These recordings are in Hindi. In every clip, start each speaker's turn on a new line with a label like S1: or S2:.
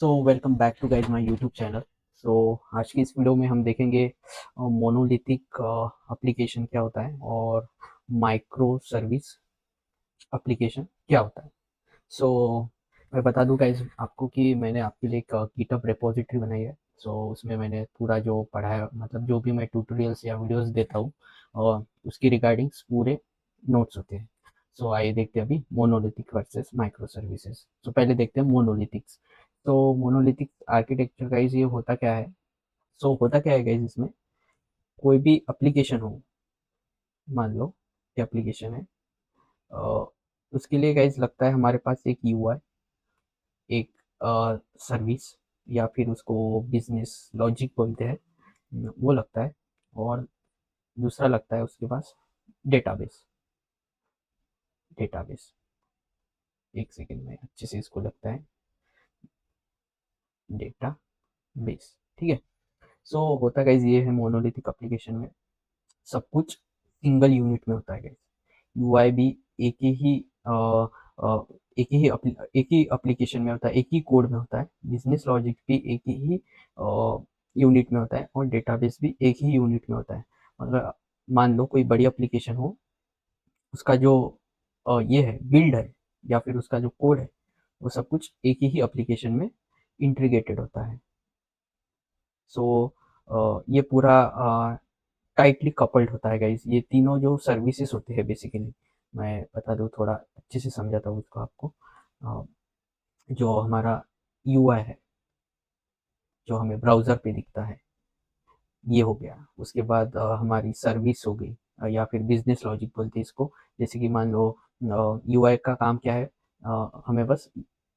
S1: So welcome back to guys my YouTube channel. So आज की इस वीडियो में हम देखेंगे मोनोलिथिक एप्लीकेशन क्या होता है और माइक्रो सर्विस एप्लीकेशन क्या होता है। सो मैं बता दूं गाइज आपको कि मैंने आपके लिए एक गिटहब रिपोजिटरी बनाई है। उसमें मैंने पूरा जो पढ़ा है, मतलब जो भी मैं ट्यूटोरियल्स या वीडियोस देता हूँ और उसकी रिगार्डिंग्स पूरे नोट्स होते हैं। आइए देखते हैं अभी मोनोलिथिक वर्सेस माइक्रो सर्विसेज। पहले देखते हैं मोनोलिथिक्स। तो मोनोलिथिक आर्किटेक्चर गाइज ये होता क्या है। होता क्या है गाइज, इसमें कोई भी एप्लीकेशन हो, मान लो कि एप्लीकेशन है, अ, उसके लिए गाइज लगता है हमारे पास एक यूआई, एक सर्विस, या फिर उसको बिजनेस लॉजिक बोलते हैं, वो लगता है। और दूसरा लगता है उसके पास डेटाबेस। डेटाबेस, एक सेकेंड में अच्छे से इसको लगता है डेटा बेस। ठीक है। होता गाइज ये है मोनोलिथिक एप्लीकेशन में सब कुछ सिंगल यूनिट में होता है गाइज। यूआई भी एक ही अ, अ, एक ही एप्लीकेशन में होता है, एक ही कोड में होता है। बिजनेस लॉजिक भी एक ही यूनिट में होता है और डेटाबेस भी एक ही यूनिट में होता है। मतलब मान लो कोई बड़ी एप्लीकेशन हो, उसका जो ये है बिल्ड है या फिर उसका जो कोड है, वो सब कुछ एक ही एप्लीकेशन में इंटीग्रेटेड होता है। ये पूरा टाइटली कपल्ड होता है गाइज। ये तीनों जो सर्विसेज होते हैं बेसिकली, मैं बता दूँ थोड़ा अच्छे से समझाता हूँ उसको आपको। अ, जो हमारा यूआई है, जो हमें ब्राउज़र पे दिखता है, ये हो गया। उसके बाद हमारी सर्विस हो गई, या फिर बिजनेस लॉजिक बोलते हैं इसको। जैसे कि मान लो यूआई का काम क्या है, हमें बस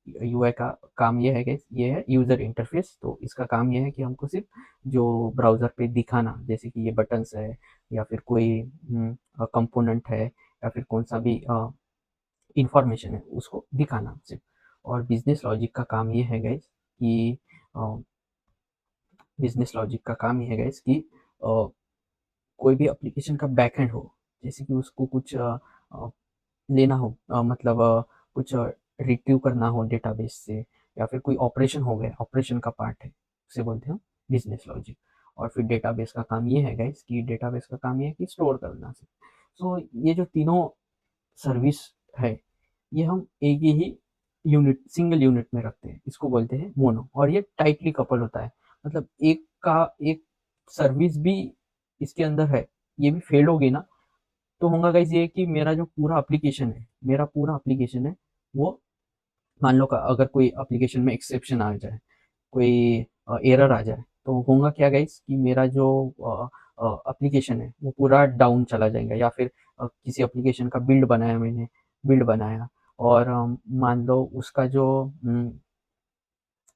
S1: यूआई का काम ये है कि ये है यूज़र इंटरफेस। तो इसका काम ये है कि हमको सिर्फ जो ब्राउज़र पे दिखाना, जैसे कि ये बटन्स है या फिर कोई कंपोनेंट है या फिर कौन सा भी इंफॉर्मेशन है, उसको दिखाना सिर्फ। और बिजनेस लॉजिक का काम ये है गाइस कि बिजनेस लॉजिक का काम ये है गाइस कि कोई भी एप्लीकेशन का बैकएंड हो, जैसे कि उसको कुछ लेना हो, मतलब कुछ रिट्रीव करना हो डेटाबेस से, या फिर कोई ऑपरेशन हो गया, ऑपरेशन का पार्ट है, उसे बोलते हैं बिजनेस लॉजिक। और फिर डेटाबेस का काम ये है गाइस कि डेटाबेस का काम ये है कि स्टोर करना से। ये जो तीनों सर्विस है, ये हम एक ही यूनिट, सिंगल यूनिट में रखते हैं, इसको बोलते हैं मोनो। और ये टाइटली कपल होता है, मतलब एक का एक सर्विस भी इसके अंदर है, ये भी फेल होगी ना, तो होगा गाइस ये कि मेरा पूरा एप्लीकेशन है वो, मान लो अगर कोई एप्लीकेशन में एक्सेप्शन आ जाए, कोई एरर आ जाए, तो होगा क्या गाइस कि मेरा जो एप्लीकेशन है वो पूरा डाउन चला जाएगा। या फिर किसी एप्लीकेशन का बिल्ड बनाया और मान लो उसका जो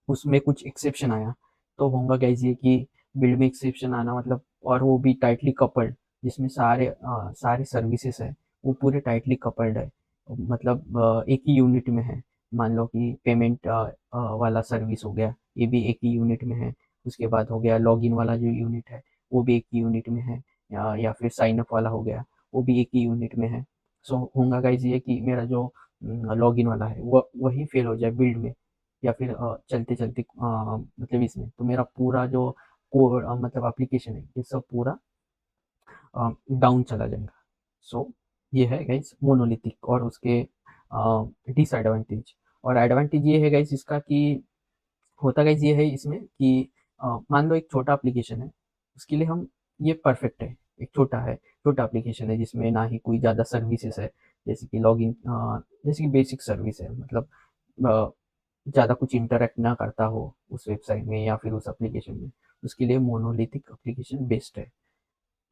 S1: उसमें कुछ एक्सेप्शन आया, तो होगा गाइस ये कि बिल्ड में एक्सेप्शन आना मतलब, और वो भी टाइटली कपल्ड, जिसमें सारे सर्विसेज है वो पूरे टाइटली कपल्ड है, मतलब एक ही यूनिट में है। मान लो कि पेमेंट वाला सर्विस हो गया, ये भी एक ही यूनिट में है। उसके बाद हो गया लॉगिन वाला जो यूनिट है, वो भी एक ही यूनिट में है। या फिर साइन अप वाला हो गया, वो भी एक ही यूनिट में है। होगा गाइस ये कि मेरा जो लॉगिन वाला है वो वही फेल हो जाए बिल्ड में, या फिर चलते चलते मतलब इसमें, तो मेरा पूरा जो कोड मतलब एप्लीकेशन है, ये सब पूरा डाउन चला जाएगा। ये है गाइस मोनोलिथिक। और उसके डिसएडवांटेज और एडवांटेज ये है गाइस इसका कि होता गाइस ये है इसमें कि मान लो एक छोटा एप्लीकेशन है, उसके लिए हम, ये परफेक्ट है। एक छोटा एप्लीकेशन है जिसमें ना ही कोई ज़्यादा सर्विसेज है, जैसे कि लॉगिन, जैसे कि बेसिक सर्विस है, मतलब ज़्यादा कुछ इंटरेक्ट ना करता हो उस वेबसाइट में या फिर उस एप्लीकेशन में, उसके लिए मोनोलिथिक एप्लीकेशन बेस्ट है।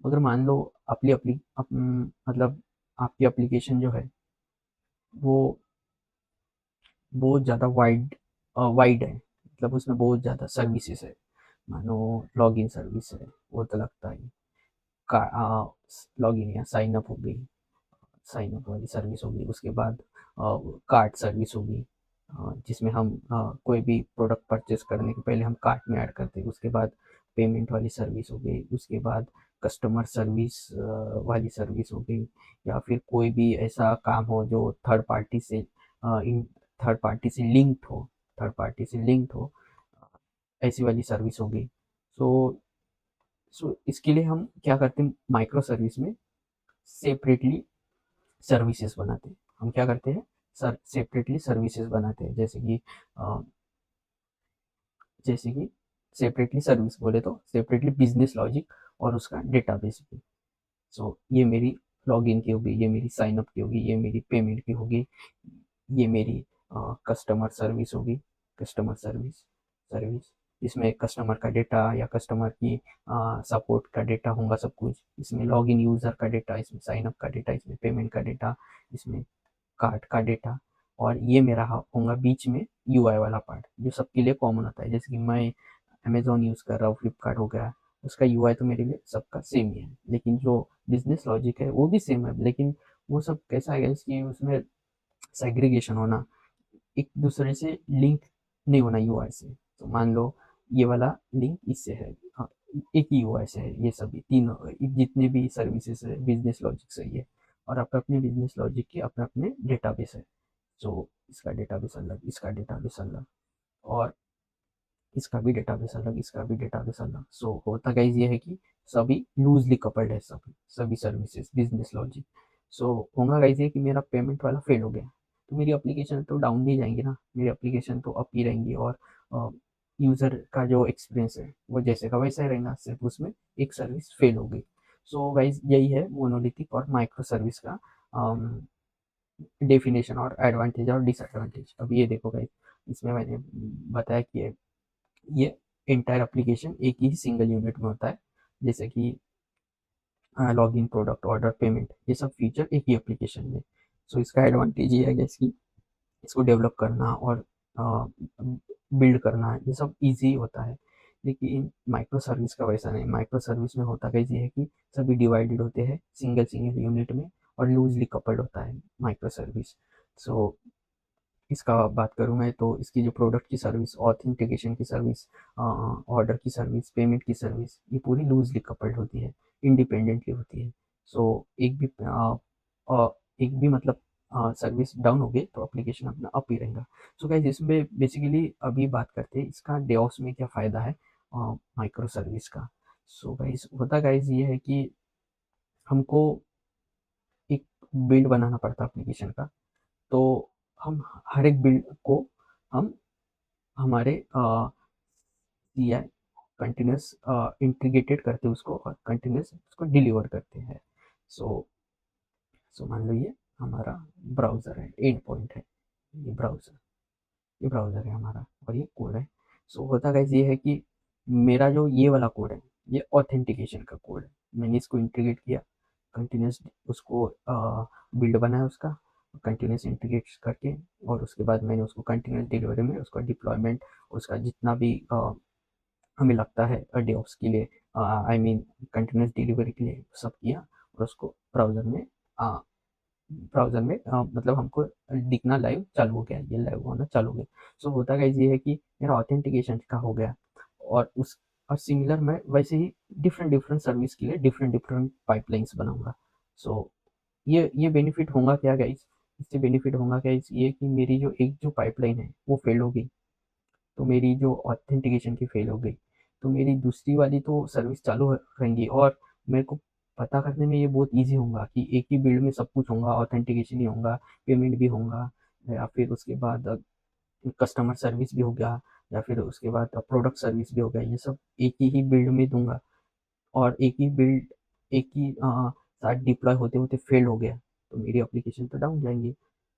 S1: अगर मान लो मतलब आपकी एप्लीकेशन जो है वो बहुत ज़्यादा वाइड है, मतलब उसमें बहुत ज़्यादा सर्विसेज है। मानो लॉगिन सर्विस है, वो तो लगता है लॉगिन या साइन अप हो गई, साइन अप वाली सर्विस होगी। उसके बाद कार्ट सर्विस होगी, जिसमें हम कोई भी प्रोडक्ट परचेस करने के पहले हम कार्ट में ऐड करते हैं। उसके बाद पेमेंट वाली सर्विस हो गई, उसके बाद कस्टमर सर्विस वाली सर्विस हो गई, या फिर कोई भी ऐसा काम हो जो थर्ड पार्टी से लिंक्ड हो, ऐसी वाली सर्विस होगी। सो इसके लिए हम क्या करते हैं, माइक्रो सर्विस में सेपरेटली सर्विसेज बनाते हैं। हम क्या करते हैं, सर सेपरेटली सर्विसेज बनाते हैं, जैसे कि सेपरेटली सर्विस बोले तो सेपरेटली बिजनेस लॉजिक और उसका डेटाबेस भी। सो ये मेरी लॉगिन की होगी, ये मेरी साइन अप की होगी, ये मेरी पेमेंट की होगी, ये मेरी कस्टमर सर्विस होगी। कस्टमर सर्विस सर्विस इसमें कस्टमर का डेटा या कस्टमर की सपोर्ट का डेटा होगा, सब कुछ इसमें, लॉगिन यूज़र का डेटा इसमें, साइन अप का डेटा इसमें, पेमेंट का डेटा इसमें, कार्ट का डेटा। और ये मेरा होगा बीच में यूआई वाला पार्ट, जो सबके लिए कॉमन होता है। जैसे कि मैं अमेजोन यूज़ कर रहा हूँ, फ्लिपकार्ट हो गया, उसका यूआई तो मेरे लिए सबका सेम ही है, लेकिन जो बिजनेस लॉजिक है वो भी सेम है, लेकिन वो सब कैसा है कि उसमें सेग्रीगेशन होना, एक दूसरे से लिंक नहीं होना यूआई से। तो मान लो ये वाला लिंक इससे है, हाँ, एक ही यूआई से है, ये सभी तीनों जितने भी सर्विसेज है बिजनेस लॉजिक से ही है, और अपने अपने बिजनेस लॉजिक के अपने अपने डेटाबेस है। तो इसका डेटाबेस अलग, इसका डेटाबेस अलग, और इसका भी डेटाबेस अलग, इसका भी डेटाबेस अलग। सो होता गाइस ये है कि सभी लूजली कपल्ड है, सभी सभी सर्विसेज बिजनेस लॉजिक। सो होगा गाइस ये कि मेरा पेमेंट वाला फेल हो गया, तो मेरी एप्लीकेशन तो डाउन नहीं जाएंगी ना, मेरी एप्लीकेशन तो अप ही रहेंगी, और यूज़र का जो एक्सपीरियंस है वो जैसे का वैसा ही रहेगा, सिर्फ उसमें एक सर्विस फेल हो गई। सो गाइस यही है मोनोलिथिक और माइक्रो सर्विस का डेफिनेशन और एडवांटेज और डिसएडवांटेज। अब ये देखो गाइस, इसमें मैंने बताया कि ये एंटायर एप्लीकेशन एक ही सिंगल यूनिट में होता है, जैसे कि लॉगिन, प्रोडक्ट, ऑर्डर, पेमेंट, ये सब फीचर एक ही एप्लीकेशन में। सो इसका एडवांटेज ये है कि इसको डेवलप करना और बिल्ड करना, ये सब इजी होता है। लेकिन माइक्रो सर्विस का वैसा नहीं, माइक्रो सर्विस में होता कैसे है कि सभी डिवाइडेड होते हैं सिंगल सिंगल यूनिट में, और लूजली कपल्ड होता है माइक्रो सर्विस। सो इसका बात करूँ मैं तो इसकी जो प्रोडक्ट की सर्विस, ऑथेंटिकेशन की सर्विस, ऑर्डर की सर्विस, पेमेंट की सर्विस, ये पूरी लूजली कपल्ड होती है, इंडिपेंडेंटली होती है। सो एक भी मतलब सर्विस डाउन हो गई तो एप्लीकेशन अपना अप ही रहेगा। सो गाइस इसमें बेसिकली अभी बात करते हैं इसका डेवऑप्स में क्या फ़ायदा है माइक्रो सर्विस का। सो गाइस होता गाइस ये है कि हमको एक बिल्ड बनाना पड़ता है एप्लीकेशन का, तो हम हर एक बिल्ड को हम हमारे सीआई कंटिन्यूस इंटीग्रेटेड करते हैं उसको, और कंटिन्यूस उसको डिलीवर करते हैं। सो मान लो ये हमारा ब्राउज़र है, एंड पॉइंट है, ये ब्राउज़र, ये ब्राउज़र है हमारा, और ये कोड है। सो होता गाइस ये है कि मेरा जो ये वाला कोड है, ये ऑथेंटिकेशन का कोड है, मैंने इसको इंटीग्रेट किया कंटिन्यूस, उसको बिल्ड बनाया उसका कंटिन्यूस इंटीग्रेट करके, और उसके बाद मैंने उसको कंटिन्यूस डिलीवरी में उसका डिप्लॉयमेंट, उसका जितना भी हमें लगता है डेवऑप्स के लिए, आई मीन कंटिन्यूस डिलीवरी के लिए सब किया, और उसको मतलब हमको दिखना लाइव चालू हो गया, ये लाइव होना चालू हो गया। सो होता गाइस ये है कि मेरा ऑथेंटिकेशन का हो गया, और उस और सिमिलर मैं वैसे ही डिफरेंट डिफरेंट सर्विस के लिए डिफरेंट डिफरेंट पाइपलाइंस बनाऊंगा। सो ये बेनिफिट होगा क्या गाइस, इससे बेनिफिट होगा गाइस ये कि मेरी जो एक जो पाइपलाइन है वो फेल हो गई, तो मेरी जो ऑथेंटिकेशन की फेल हो गई, तो मेरी दूसरी वाली तो सर्विस चालू रहेंगी, और मेरे को पता करने में ये बहुत ईजी होगा कि एक ही बिल्ड में सब कुछ होगा, ऑथेंटिकेशन ही होगा, पेमेंट भी होगा, या फिर उसके बाद कस्टमर सर्विस भी हो गया, या फिर उसके बाद प्रोडक्ट सर्विस भी हो गया, ये सब एक ही बिल्ड में दूंगा। और एक ही साथ डिप्लॉय होते होते फेल हो गया, तो मेरी एप्लीकेशन तो डाउन जाएंगी।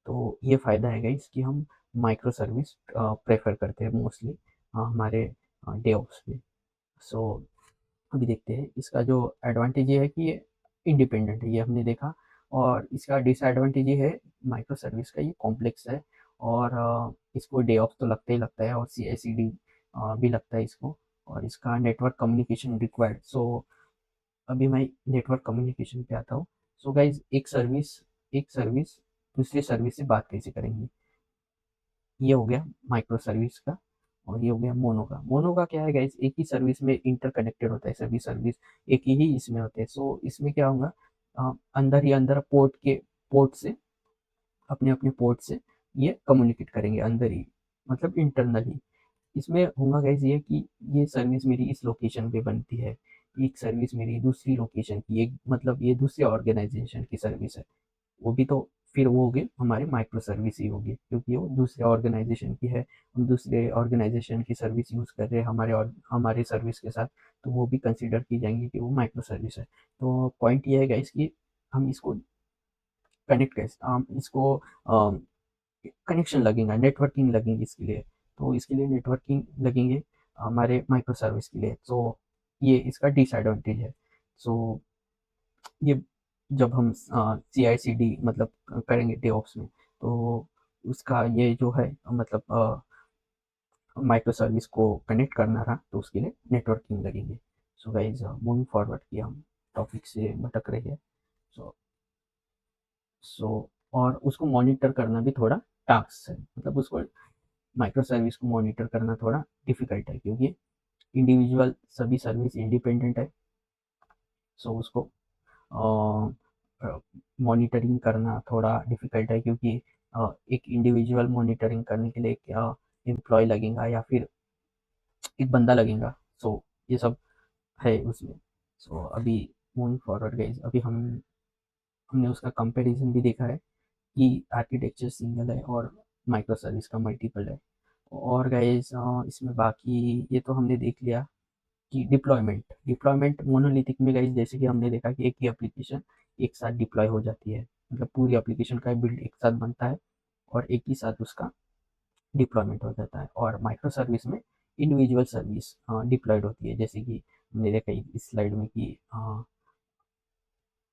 S1: तो ये फ़ायदा है गाइस कि हम माइक्रो सर्विस प्रेफर करते हैं मोस्टली हमारे डेवऑप्स में। सो अभी देखते हैं इसका जो एडवांटेज ये है कि ये इंडिपेंडेंट है, ये हमने देखा। और इसका डिसएडवांटेज ये है माइक्रो सर्विस का, ये कॉम्प्लेक्स है, और इसको डेवऑप्स तो लगता ही लगता है, और सी आई सी डी भी लगता है इसको, और इसका नेटवर्क कम्युनिकेशन रिक्वायर्ड। सो अभी मैं नेटवर्क कम्युनिकेशन पे आता हूँ। सो गाइज एक सर्विस दूसरी सर्विस से बात कैसे करेंगी, ये हो गया माइक्रो सर्विस का। और ये हो गया मोनो का। मोनो का क्या है गाइज, एक ही सर्विस में इंटरकनेक्टेड होता है, सभी सर्विस एक ही इसमें होते हैं। सो इसमें क्या होगा, अंदर ही अंदर पोर्ट से, अपने अपने पोर्ट से ये कम्युनिकेट करेंगे अंदर ही, मतलब इंटरनली। इसमें होगा गाइस ये कि ये सर्विस मेरी इस लोकेशन पे बनती है, एक सर्विस मेरी दूसरी लोकेशन की, एक मतलब ये दूसरे ऑर्गेनाइजेशन की सर्विस है, वो भी तो फिर वो हो गए हमारे माइक्रो सर्विस ही होगी, क्योंकि वो दूसरे ऑर्गेनाइजेशन की है, हम दूसरे ऑर्गेनाइजेशन की सर्विस यूज़ कर रहे हैं हमारे और हमारे सर्विस के साथ, तो वो भी कंसिडर की जाएंगी कि वो माइक्रो सर्विस है। तो पॉइंट ये है गाइस कि हम इसको कनेक्ट कैसे, हम इसको कनेक्शन लगेगा, नेटवर्किंग लगेंगे इसके लिए, तो इसके लिए नेटवर्किंग लगेंगे हमारे माइक्रो सर्विस के लिए, तो ये इसका डिसएडवांटेज है। सो ये जब हम सी आई सी डी मतलब करेंगे डेवऑप्स में, तो उसका ये जो है मतलब माइक्रो सर्विस को कनेक्ट करना रहा, तो उसके लिए नेटवर्किंग लगेंगे। सो गाइज मूविंग फॉरवर्ड की हम टॉपिक से भटक रहे हैं। सो सो और उसको मॉनिटर करना भी थोड़ा टास्क है, मतलब उसको माइक्रो सर्विस को मॉनिटर करना थोड़ा डिफिकल्ट है, क्योंकि इंडिविजुअल सभी सर्विस इंडिपेंडेंट है। सो उसको मॉनिटरिंग करना थोड़ा डिफिकल्ट है, क्योंकि एक इंडिविजुअल मॉनिटरिंग करने के लिए एक एम्प्लॉय लगेगा या फिर एक बंदा लगेगा। सो ये सब है उसमें। सो अभी मूविंग फॉरवर्ड गाइज, अभी हमने उसका कंपैरिजन भी देखा है कि आर्किटेक्चर सिंगल है और माइक्रो सर्विस का मल्टीपल है। और गाइज इसमें बाकी ये तो हमने देख लिया कि डिप्लॉयमेंट डिप्लॉयमेंट मोनोलिथिक में गाइज, जैसे कि हमने देखा कि एक ही एप्लीकेशन एक साथ डिप्लॉय हो जाती है, मतलब पूरी एप्लीकेशन का बिल्ड एक साथ बनता है और एक ही साथ उसका डिप्लॉयमेंट हो जाता है। और माइक्रो सर्विस में इंडिविजुअल सर्विस डिप्लॉयड होती है, जैसे कि हमने देखा इस स्लाइड में कि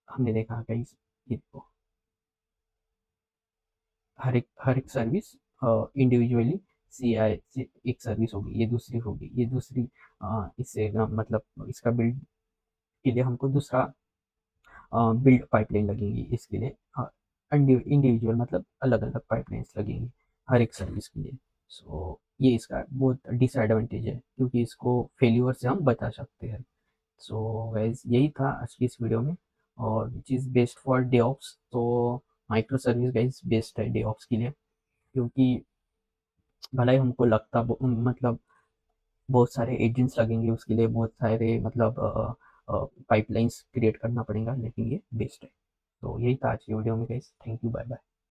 S1: हमने देखा कई हर एक सर्विस इंडिविजुअली सी आई एक सर्विस होगी, ये दूसरी होगी, ये दूसरी इससे मतलब इसका बिल्ड के लिए हमको दूसरा बिल्ड पाइपलाइन लगेंगी, इसके लिए इंडिविजुअल मतलब अलग अलग पाइपलाइंस लगेंगी हर एक सर्विस के लिए। सो ये इसका बहुत डिसएडवांटेज है, क्योंकि इसको फेल्यूर से हम बचा सकते हैं। सो गाइस यही था आज की इस वीडियो में, और विच इज़ बेस्ट फॉर डेऑप्स। तो माइक्रो सर्विस गाइस बेस्ट है डेऑप्स के लिए, क्योंकि भला ही हमको लगता मतलब बहुत सारे एजेंट्स लगेंगे उसके लिए, बहुत सारे मतलब पाइपलाइंस क्रिएट करना पड़ेगा, लेकिन ये बेस्ट है। तो यही था आज की वीडियो में guys, thank you, bye bye.